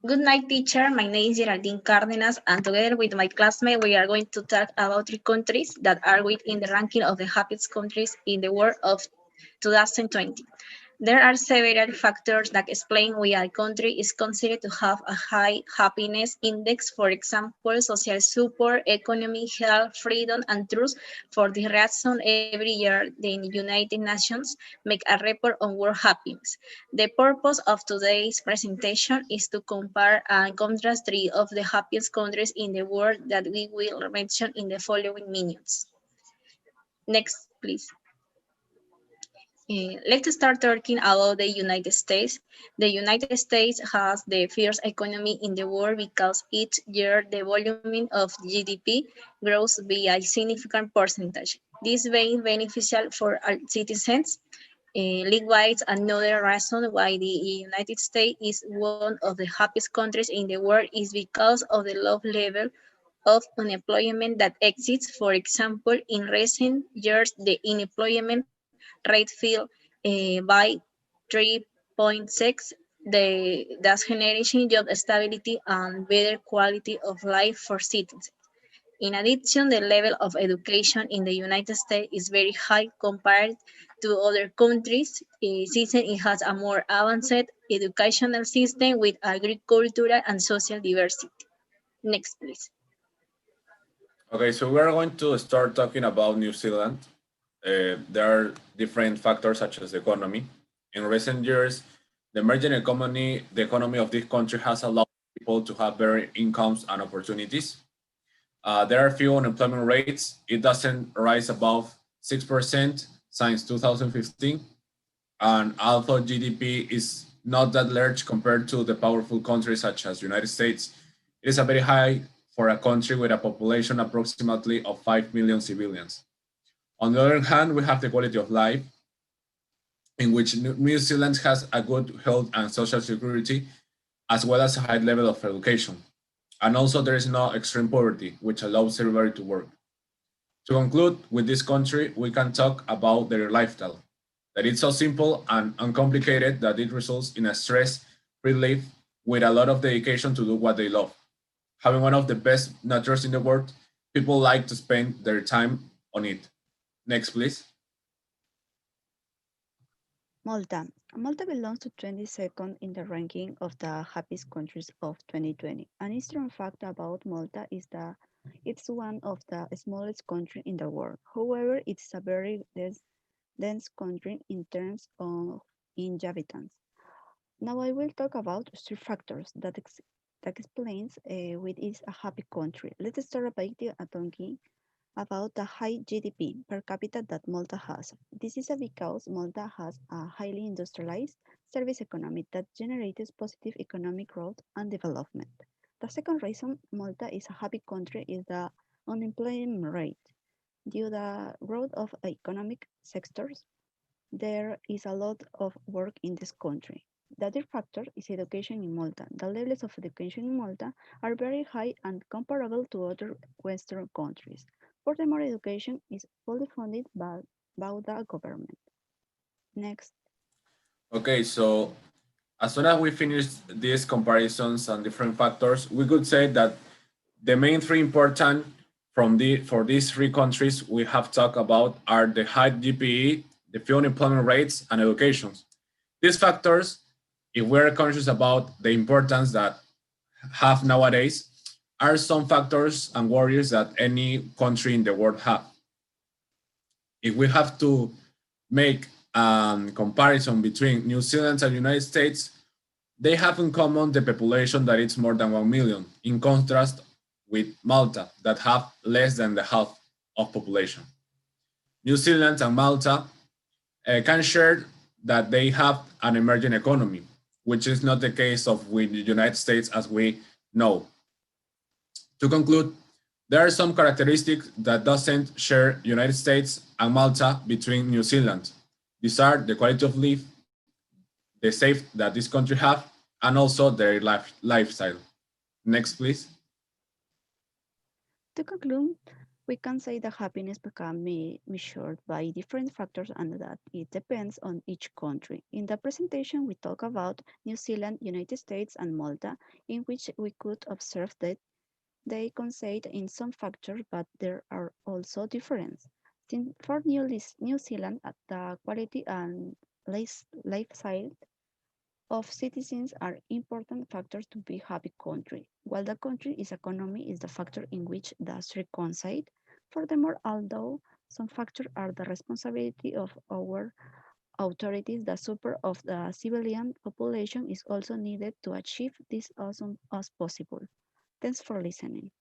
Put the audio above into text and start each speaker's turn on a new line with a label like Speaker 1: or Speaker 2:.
Speaker 1: Good night, teacher. My name is Geraldine Cárdenas, and together with my classmate, we are going to talk about three countries that are within the ranking of the happiest countries in the world of 2020. There are several factors that explain why a country is considered to have a high happiness index, for example, social support, economy, health, freedom, and trust. For this reason, every year the United Nations make a report on world happiness. The purpose of today's presentation is to compare and contrast three of the happiest countries in the world that we will mention in the following minutes. Next, please. Let's start talking about the United States. The United States has the first economy in the world because each year the volume of GDP grows by a significant percentage. This being beneficial for our citizens. Likewise, another reason why the United States is one of the happiest countries in the world is because of the low level of unemployment that exists. For example, in recent years, the unemployment rate fell by 3.6, thus generating job stability and better quality of life for citizens. In addition, the level of education in the United States is very high compared to other countries, since it has a more advanced educational system with agricultural and social diversity. Next, please.
Speaker 2: Okay, so we're going to start talking about New Zealand. There are different factors such as the economy. In recent years, the emerging economy, the economy of this country has allowed people to have better incomes and opportunities. There are few unemployment rates. It doesn't rise above 6% since 2015. And although GDP is not that large compared to the powerful countries such as United States, it is a very high for a country with a population approximately of 5 million civilians. On the other hand, we have the quality of life, in which New Zealand has a good health and social security, as well as a high level of education. And also there is no extreme poverty, which allows everybody to work. To conclude with this country, we can talk about their lifestyle, that it's so simple and uncomplicated that it results in a stress-free life with a lot of dedication to do what they love. Having one of the best natures in the world, people like to spend their time on it. Next, please.
Speaker 3: Malta. Malta belongs to 22nd in the ranking of the happiest countries of 2020. An interesting fact about Malta is that it's one of the smallest countries in the world. However, it's a very dense country in terms of inhabitants. Now I will talk about three factors that explains which is a happy country. Let's start by talking about the high GDP per capita that Malta has. This is because Malta has a highly industrialized service economy that generates positive economic growth and development. The second reason Malta is a happy country is the unemployment rate. Due to the growth of economic sectors, there is a lot of work in this country. The other factor is education in Malta. The levels of education in Malta are very high and comparable to other Western countries. Furthermore, education is fully funded by the government. Next.
Speaker 2: Okay, so as soon as we finish these comparisons and different factors, we could say that the main three important for these three countries we have talked about are the high GPE, the few unemployment rates, and education. These factors, if we're conscious about the importance that have nowadays, are some factors and worries that any country in the world have. If we have to make a comparison between New Zealand and United States, they have in common the population that it's more than 1 million, in contrast with Malta, that have less than the half of population. New Zealand and Malta can share that they have an emerging economy, which is not the case of with the United States as we know. To conclude, there are some characteristics that doesn't share United States and Malta between New Zealand. These are the quality of life, the safety that this country have, and also their lifestyle. Next, please.
Speaker 3: To conclude, We can say that happiness can be measured by different factors and that it depends on each country. In the presentation, we talk about New Zealand, United States, and Malta, in which we could observe that they coincide in some factors, but there are also differences. For New Zealand, the quality and lifestyle of citizens are important factors to be happy country, while the country's economy is the factor in which does reconcile. Furthermore, although some factors are the responsibility of our authorities, the support of the civilian population is also needed to achieve this as soon as possible. Thanks for listening.